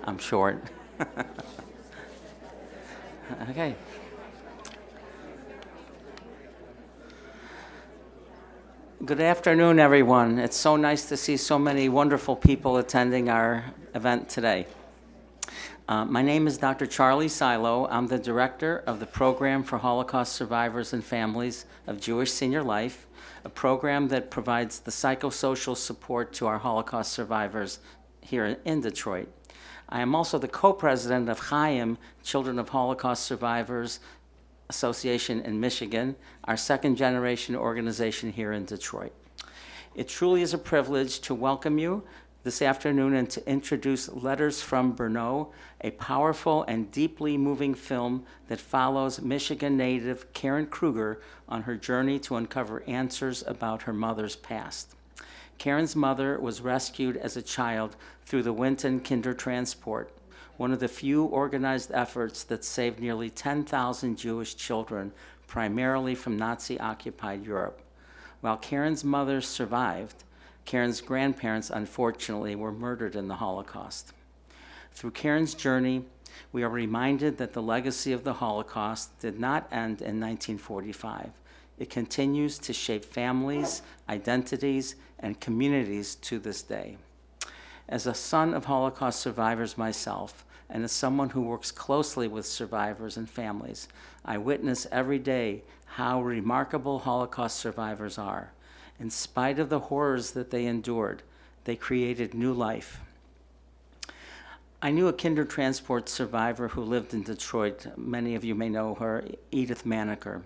I'm short. Okay. Good afternoon, everyone. It's so nice to see so many wonderful people attending our event today. My name is Dr. Charlie Silo. I'm the director of the Program for Holocaust Survivors and Families of Jewish Senior Life, a program that provides the psychosocial support to our Holocaust survivors here in Detroit. I am also the co-president of CHAIM, Children of Holocaust Survivors Association in Michigan, our second-generation organization here in Detroit. It truly is a privilege to welcome you this afternoon and to introduce Letters from Brno, a powerful and deeply moving film that follows Michigan native Karen Kruger on her journey to uncover answers about her mother's past. Karen's mother was rescued as a child through the Winton Kindertransport, one of the few organized efforts that saved nearly 10,000 Jewish children, primarily from Nazi-occupied Europe. While Karen's mother survived, Karen's grandparents, unfortunately, were murdered in the Holocaust. Through Karen's journey, we are reminded that the legacy of the Holocaust did not end in 1945. It continues to shape families, identities, and communities to this day. As a son of Holocaust survivors myself, and as someone who works closely with survivors and families, I witness every day how remarkable Holocaust survivors are. In spite of the horrors that they endured, they created new life. I knew a Kindertransport survivor who lived in Detroit. Many of you may know her, Edith Maneker.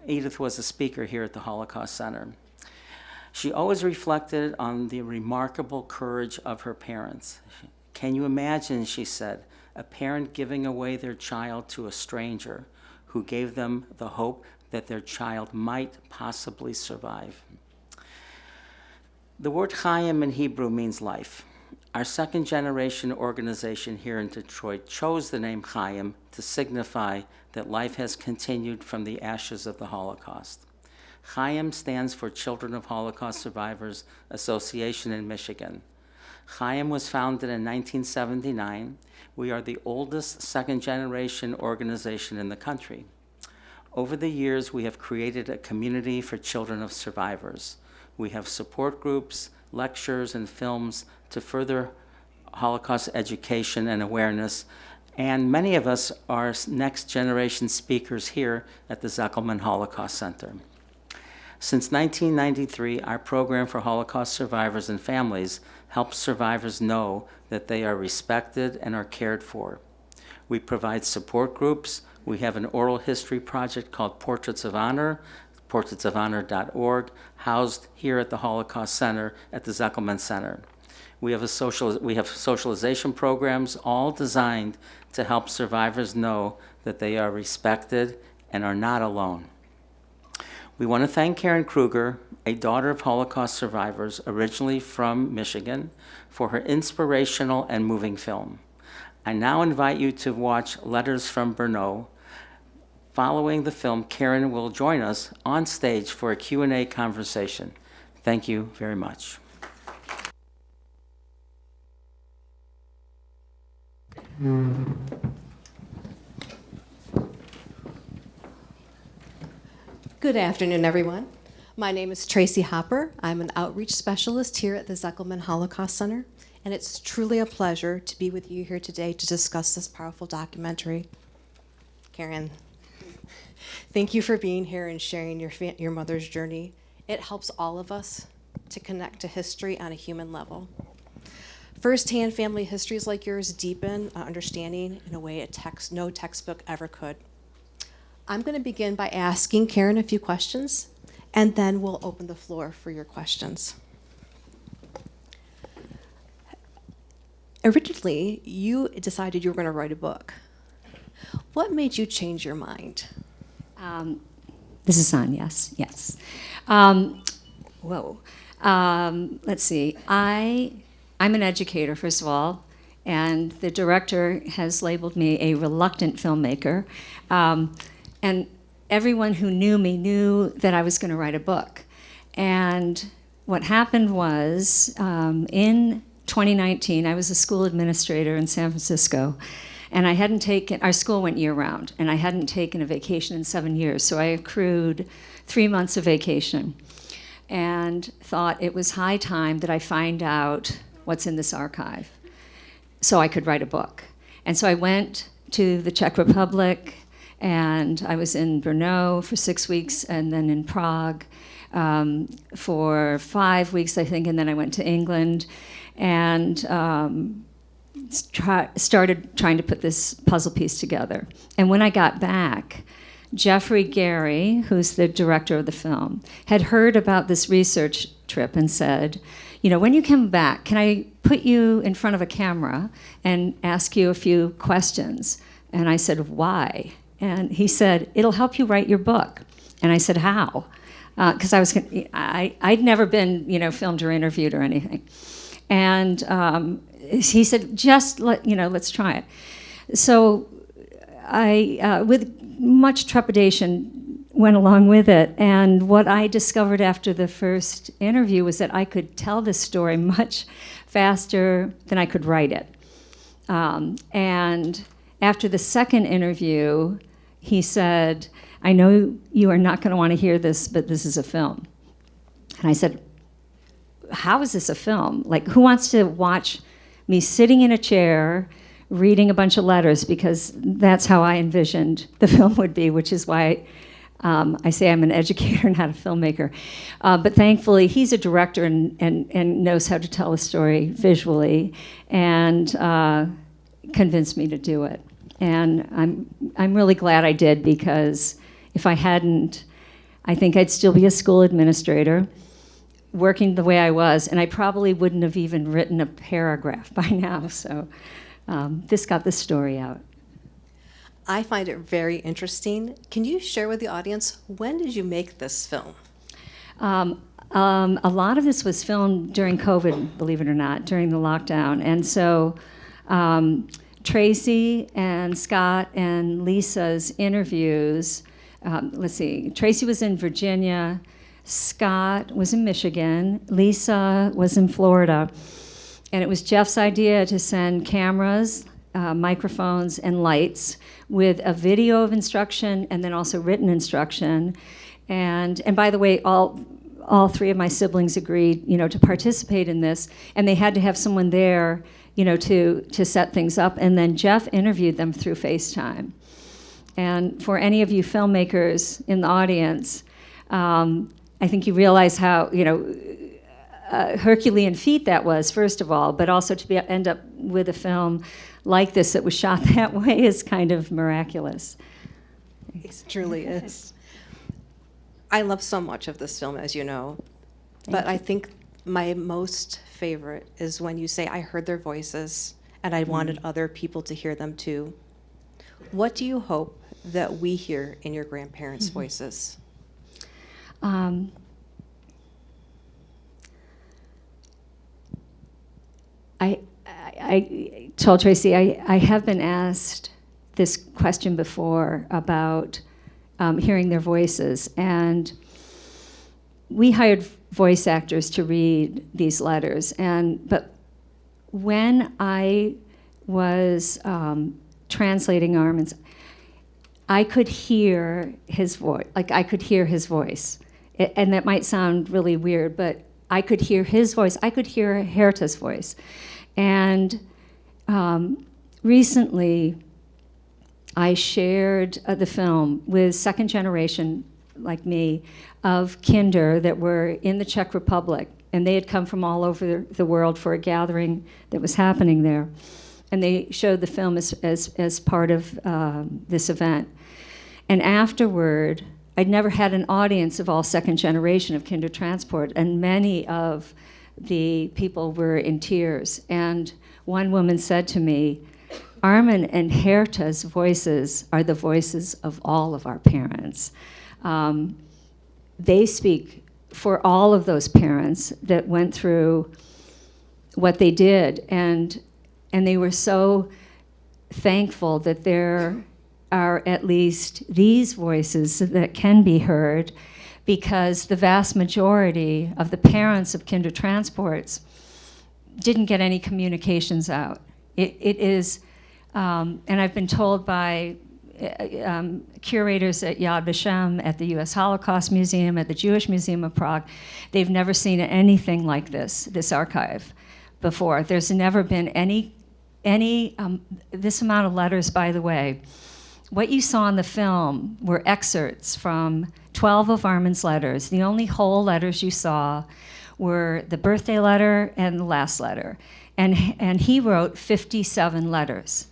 Edith was a speaker here at the Holocaust Center. She always reflected on the remarkable courage of her parents. Can you imagine, she said, a parent giving away their child to a stranger who gave them the hope that their child might possibly survive? The word Chaim in Hebrew means life. Our second-generation organization here in Detroit chose the name Chaim to signify that life has continued from the ashes of the Holocaust. CHAIM stands for Children of Holocaust Survivors Association in Michigan. CHAIM was founded in 1979. We are the oldest second-generation organization in the country. Over the years, we have created a community for children of survivors. We have support groups, lectures, and films to further Holocaust education and awareness, and many of us are next-generation speakers here at the Zeckelman Holocaust Center. Since 1993, our program for Holocaust survivors and families helps survivors know that they are respected and are cared for. We provide support groups. We have an oral history project called Portraits of Honor, portraitsofhonor.org, housed here at the Holocaust Center at the Zeckelman Center. We have socialization programs all designed to help survivors know that they are respected and are not alone. We want to thank Karen Kruger, a daughter of Holocaust survivors originally from Michigan, for her inspirational and moving film. I now invite you to watch Letters from Brno. Following the film, Karen will join us on stage for a Q&A conversation. Thank you very much. Good afternoon, everyone. My name is Tracy Hopper. I'm an outreach specialist here at the Zeckelman Holocaust Center, and it's truly a pleasure to be with you here today to discuss this powerful documentary. Karen, thank you for being here and sharing your mother's journey. It helps all of us to connect to history on a human level. First-hand family histories like yours deepen our understanding in a way no textbook ever could. I'm going to begin by asking Karen a few questions, and then we'll open the floor for your questions. Originally, you decided you were going to write a book. What made you change your mind? This is on, yes. Let's see. I'm an educator, first of all, and the director has labeled me a reluctant filmmaker. And everyone who knew me knew that I was going to write a book. And what happened was, in 2019, I was a school administrator in San Francisco, and I hadn't taken, our school went year-round, and I hadn't taken a vacation in 7 years, so I accrued 3 months of vacation and thought it was high time that I find out what's in this archive so I could write a book. And so I went to the Czech Republic, and I was in Brno for 6 weeks, and then in Prague for 5 weeks, I think, and then I went to England and started trying to put this puzzle piece together. And when I got back, Jeffrey Gary, who's the director of the film, had heard about this research trip and said, you know, when you come back, can I put you in front of a camera and ask you a few questions? And I said, why? And he said, it'll help you write your book. And I said, how? Because I'd never been, you know, filmed or interviewed or anything. And he said, let's try it. So I, with much trepidation, went along with it. And what I discovered after the first interview was that I could tell this story much faster than I could write it. And after the second interview, he said, I know you are not going to want to hear this, but this is a film. And I said, how is this a film? Like, who wants to watch me sitting in a chair reading a bunch of letters? Because that's how I envisioned the film would be, which is why I say I'm an educator, not a filmmaker. But thankfully, he's a director and knows how to tell a story visually, and convinced me to do it. And I'm really glad I did, because if I hadn't, I think I'd still be a school administrator, working the way I was, and I probably wouldn't have even written a paragraph by now. So this got the story out. I find it very interesting. Can you share with the audience, when did you make this film? A lot of this was filmed during COVID, believe it or not, during the lockdown. And so Tracy and Scott and Lisa's interviews, let's see, Tracy was in Virginia, Scott was in Michigan, Lisa was in Florida. And it was Jeff's idea to send cameras, microphones, and lights with a video of instruction and then also written instruction. And by the way, all three of my siblings agreed, you know, to participate in this, and they had to have someone there, you know, to set things up. And then Jeff interviewed them through FaceTime. And for any of you filmmakers in the audience, I think you realize how, you know, Herculean feat that was, first of all, but also to end up with a film like this that was shot that way is kind of miraculous. It truly is. I love so much of this film, as you know, but I think my most favorite is when you say, I heard their voices and I wanted other people to hear them too. What do you hope that we hear in your grandparents' voices? I told Tracy I have been asked this question before about hearing their voices, and we hired voice actors to read these letters, but when I was translating Armin's, I could hear his voice, and that might sound really weird, but I could hear his voice. I could hear Herta's voice. And recently, I shared the film with second generation, like me, of kinder that were in the Czech Republic. And they had come from all over the world for a gathering that was happening there. And they showed the film as part of this event. And afterward, I'd never had an audience of all second generation of kinder transport, and many of the people were in tears. And one woman said to me, Armin and Herta's voices are the voices of all of our parents. They speak for all of those parents that went through what they did, and they were so thankful that there are at least these voices that can be heard, because the vast majority of the parents of kinder transports, didn't get any communications out. It is, and I've been told by curators at Yad Vashem, at the U.S. Holocaust Museum, at the Jewish Museum of Prague, they've never seen anything like this archive before. There's never been any this amount of letters, by the way. What you saw in the film were excerpts from 12 of Armin's letters. The only whole letters you saw were the birthday letter and the last letter. And he wrote 57 letters.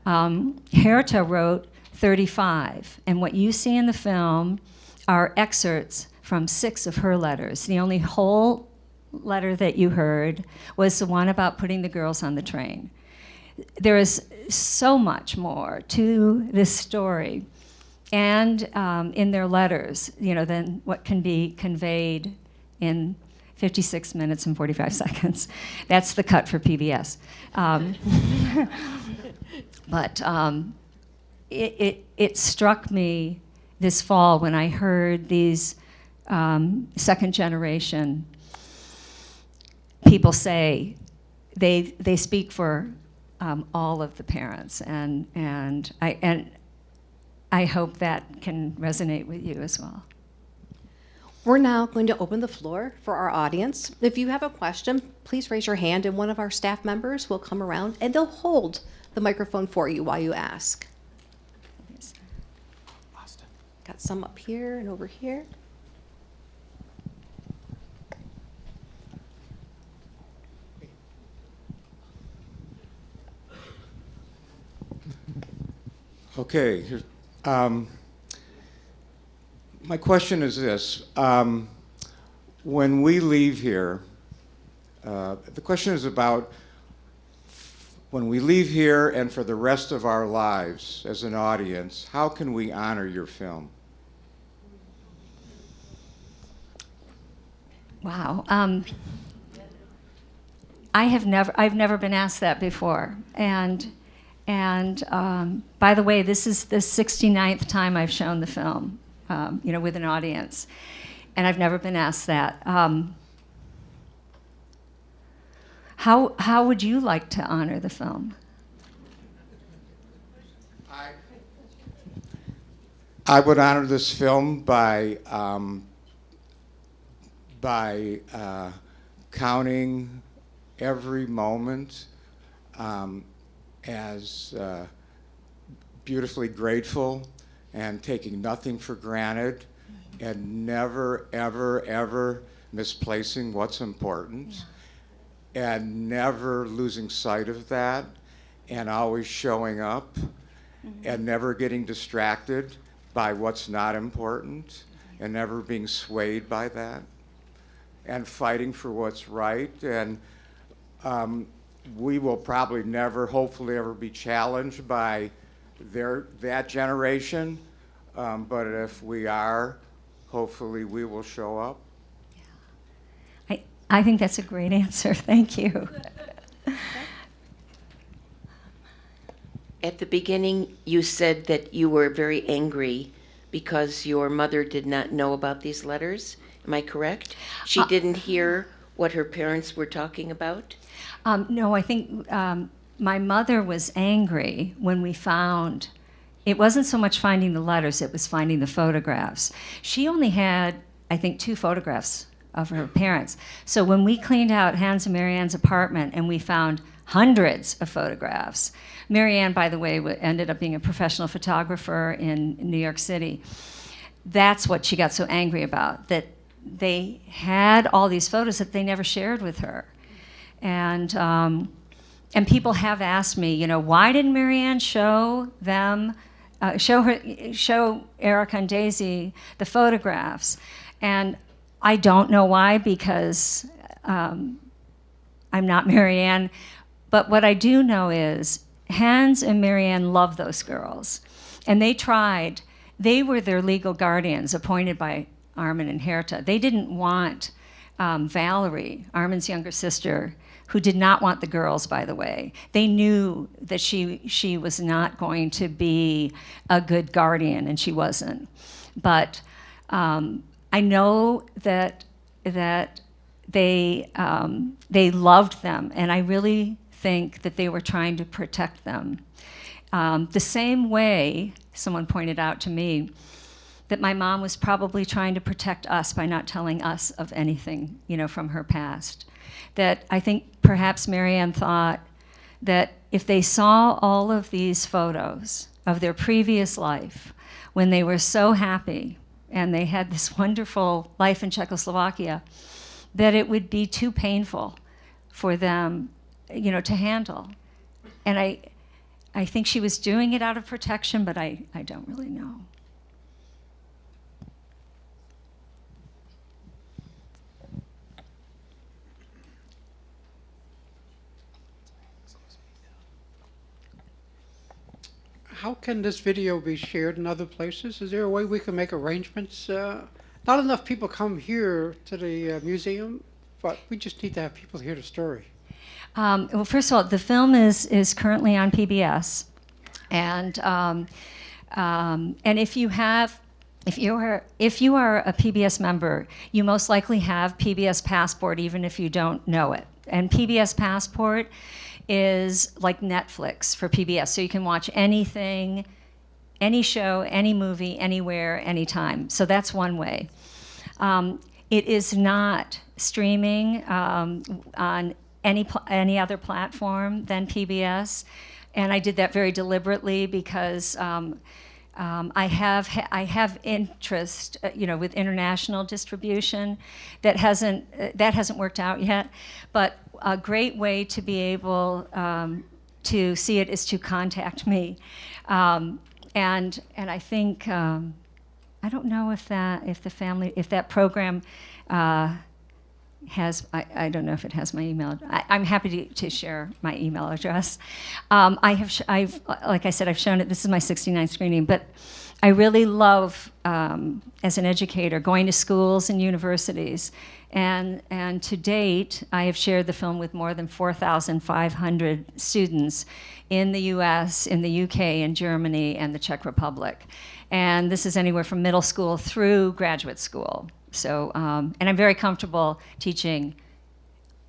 Herta wrote 35. And what you see in the film are excerpts from 6 of her letters. The only whole letter that you heard was the one about putting the girls on the train. There is so much more to this story and in their letters, than what can be conveyed in 56 minutes and 45 seconds. That's the cut for PBS. But it struck me this fall when I heard these second generation people say they speak for all of the parents, and I hope that can resonate with you as well. We're now going to open the floor for our audience. If you have a question, please raise your hand and one of our staff members will come around and they'll hold the microphone for you while you ask. Got some up here and over here. Okay, my question is this. When we leave here, the question is about when we leave here and for the rest of our lives as an audience, how can we honor your film? Wow. I've never been asked that before. And by the way, this is the 69th time I've shown the film, with an audience. And I've never been asked that. How would you like to honor the film? I would honor this film by counting every moment as beautifully grateful and taking nothing for granted and never, ever, ever misplacing what's important and never losing sight of that and always showing up and never getting distracted by what's not important and never being swayed by that and fighting for what's right. And we will probably never, hopefully, ever be challenged by that generation. But if we are, hopefully we will show up. I think that's a great answer. Thank you. At the beginning, you said that you were very angry because your mother did not know about these letters. Am I correct? She didn't hear what her parents were talking about? No, I think my mother was angry when we found, it wasn't so much finding the letters, it was finding the photographs. She only had, I think, 2 photographs of her parents. So when we cleaned out Hans and Marianne's apartment and we found hundreds of photographs, Marianne, by the way, ended up being a professional photographer in New York City. That's what she got so angry about, that they had all these photos that they never shared with her. And people have asked me, why didn't Marianne show them, show Erica and Daisy the photographs? And I don't know why, because I'm not Marianne. But what I do know is Hans and Marianne loved those girls. And they tried. They were their legal guardians appointed by Armin and Herta. They didn't want Valerie, Armin's younger sister, who did not want the girls, by the way. They knew that she was not going to be a good guardian, and she wasn't. But I know that they loved them, and I really think that they were trying to protect them. The same way someone pointed out to me that my mom was probably trying to protect us by not telling us of anything, from her past. That I think perhaps Marianne thought that if they saw all of these photos of their previous life, when they were so happy and they had this wonderful life in Czechoslovakia, that it would be too painful for them, to handle. And I think she was doing it out of protection, but I don't really know. How can this video be shared in other places? Is there a way we can make arrangements? Not enough people come here to the museum, but we just need to have people hear the story. Well, first of all, the film is currently on PBS, and if you are a PBS member, you most likely have PBS Passport, even if you don't know it. And PBS Passport is like Netflix for PBS, so you can watch anything, any show, any movie, anywhere, anytime. So that's one way. It is not streaming on any other platform than PBS, and I did that very deliberately because I have interest, with international distribution. That hasn't worked out yet, but a great way to be able to see it is to contact me, and I think I don't know if that program has, I don't know if it has my email. I'm happy to share my email address. I've like I said, I've shown it. This is my 69th screening, but I really love, as an educator, going to schools and universities. And to date, I have shared the film with more than 4,500 students in the US, in the UK, in Germany, and the Czech Republic. And this is anywhere from middle school through graduate school. So, and I'm very comfortable teaching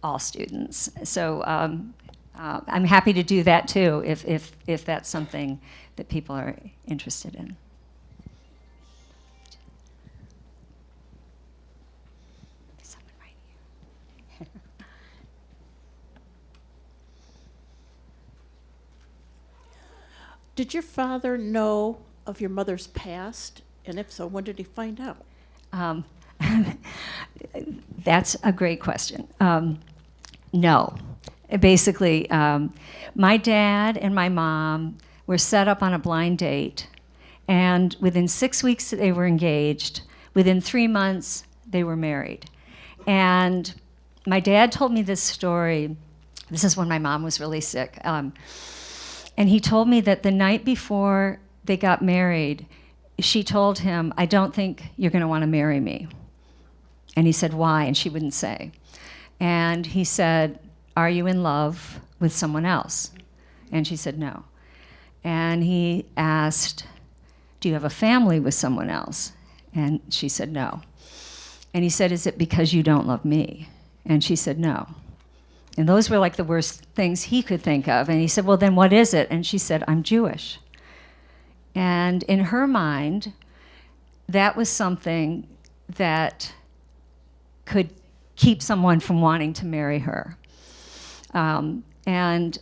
all students. So I'm happy to do that too, if that's something that people are interested in. Someone right here. Did your father know of your mother's past? And if so, when did he find out? That's a great question. No. Basically, my dad and my mom were set up on a blind date, and within 6 weeks they were engaged. Within 3 months, they were married. And my dad told me this story. This is when my mom was really sick. And he told me that the night before they got married, she told him, "I don't think you're going to want to marry me." And he said, "Why?" And she wouldn't say. And he said, "Are you in love with someone else?" And she said, "No." And he asked, "Do you have a family with someone else?" And she said, "No." And he said, "Is it because you don't love me?" And she said, "No." And those were like the worst things he could think of. And he said, "Well, then what is it?" And she said, "I'm Jewish." And in her mind, that was something that could keep someone from wanting to marry her. And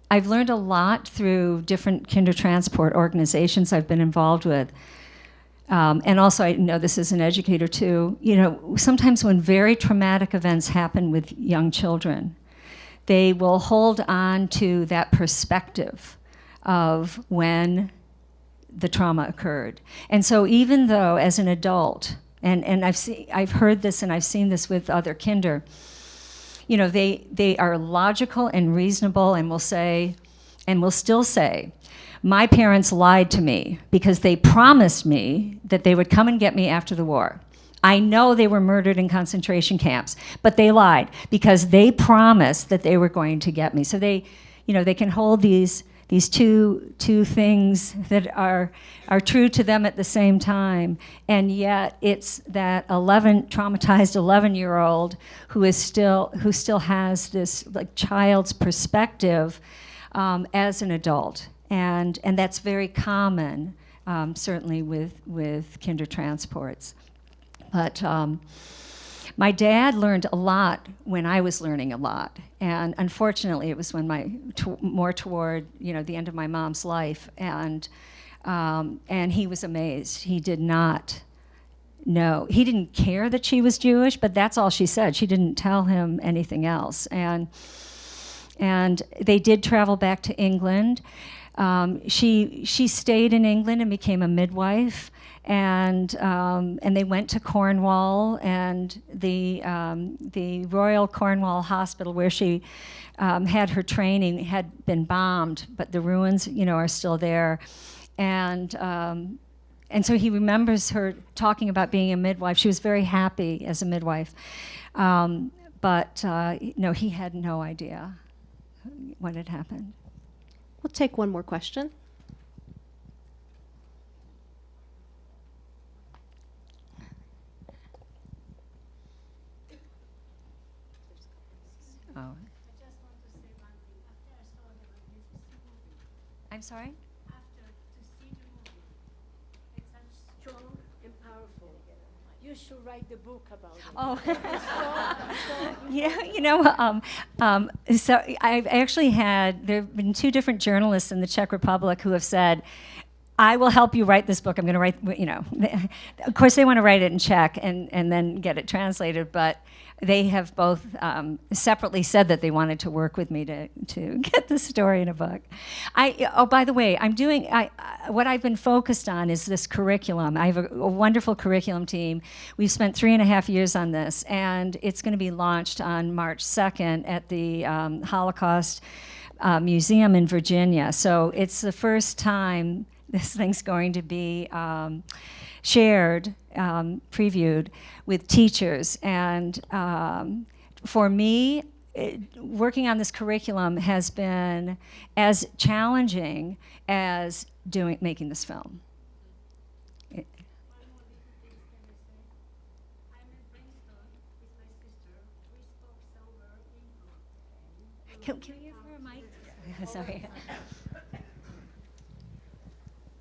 I've learned a lot through different Kindertransport organizations I've been involved with. And also, I know this as an educator too, sometimes when very traumatic events happen with young children, they will hold on to that perspective of when the trauma occurred. And so even though as an adult, and I've heard this and I've seen this with other kinder, they are logical and reasonable and will say, and will still say, "My parents lied to me because they promised me that they would come and get me after the war. I know they were murdered in concentration camps, but they lied because they promised that they were going to get me." So they can hold these these two things that are true to them at the same time, and yet it's that traumatized 11-year-old who still has this like child's perspective as an adult, and that's very common, certainly with kinder transports. But my dad learned a lot when I was learning a lot, and unfortunately, it was when more toward the end of my mom's life, and he was amazed. He did not know. He didn't care that she was Jewish, but that's all she said. She didn't tell him anything else, and they did travel back to England. She stayed in England and became a midwife. And they went to Cornwall, and the Royal Cornwall Hospital where she had her training had been bombed, but the ruins, are still there. And so he remembers her talking about being a midwife. She was very happy as a midwife, but he had no idea what had happened. We'll take one more question. Oh. I'm sorry? You should write the book about it. Oh, so I've actually there have been 2 different journalists in the Czech Republic who have said, I will help you write this book. I'm going to write, of course they want to write it in Czech and then get it translated, but they have both separately said that they wanted to work with me to get the story in a book. By the way, what I've been focused on is this curriculum. I have a wonderful curriculum team. We've spent 3.5 years on this, and it's going to be launched on March 2nd at the Holocaust Museum in Virginia. So it's the first time this thing's going to be shared, previewed with teachers. And for me, working on this curriculum has been as challenging as making this film. Can you give her a mic? Sorry.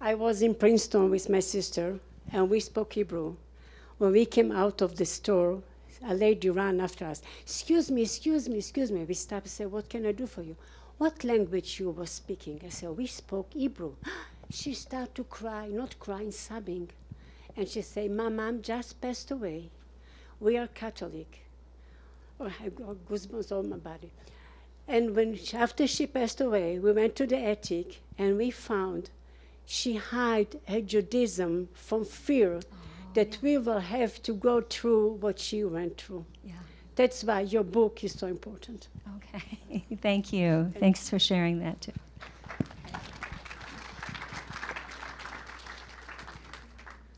I was in Princeton with my sister, and we spoke Hebrew. When we came out of the store, a lady ran after us. Excuse me, excuse me, excuse me. We stopped and said, what can I do for you? What language you were speaking? I said, we spoke Hebrew. She started to cry, not crying, sobbing. And she said, my mom just passed away. We are Catholic. Oh, I got goosebumps all my body. And after she passed away, we went to the attic, and we found she hid her Judaism from fear that we will have to go through what she went through. Yeah. That's why your book is so important. Okay, thank you. Thanks for sharing that too.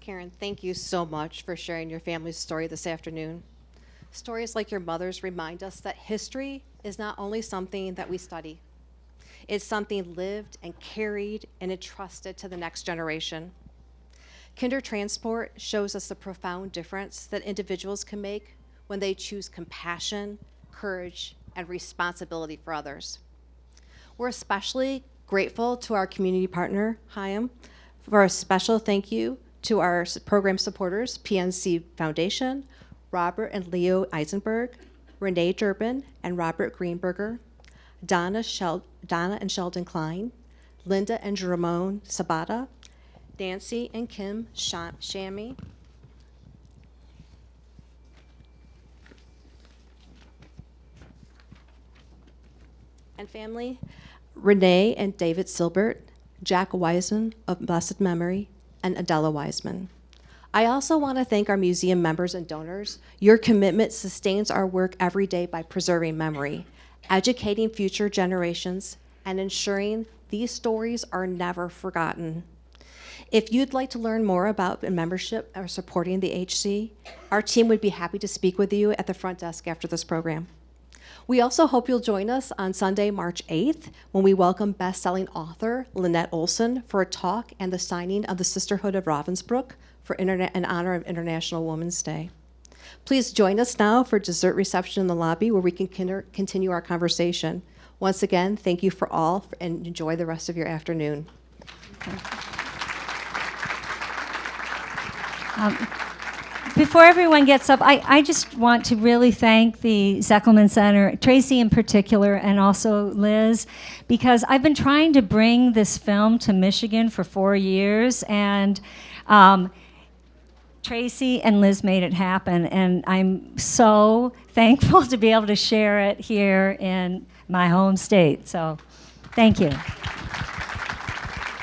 Karen, thank you so much for sharing your family's story this afternoon. Stories like your mother's remind us that history is not only something that we study, it's something lived and carried and entrusted to the next generation. Kinder Transport shows us the profound difference that individuals can make when they choose compassion, courage, and responsibility for others. We're especially grateful to our community partner, CHAIM, for a special thank you to our program supporters, PNC Foundation, Robert and Leo Eisenberg, Renee Durbin and Robert Greenberger, Donna and Sheldon Klein, Linda and Ramon Sabata, Nancy and Kim Shammy, and family, Renee and David Silbert, Jack Wiseman of blessed memory, and Adela Wiseman. I also want to thank our museum members and donors. Your commitment sustains our work every day by preserving memory, educating future generations, and ensuring these stories are never forgotten. If you'd like to learn more about membership or supporting the HC, our team would be happy to speak with you at the front desk after this program. We also hope you'll join us on Sunday, March 8th, when we welcome best-selling author Lynette Olson for a talk and the signing of the Sisterhood of Ravensbrück in honor of International Women's Day. Please join us now for dessert reception in the lobby where we can continue our conversation. Once again, thank you for all and enjoy the rest of your afternoon. Before everyone gets up, I just want to really thank the Zeckelman Center, Tracy in particular, and also Liz, because I've been trying to bring this film to Michigan for 4 years, and Tracy and Liz made it happen, and I'm so thankful to be able to share it here in my home state. So, thank you.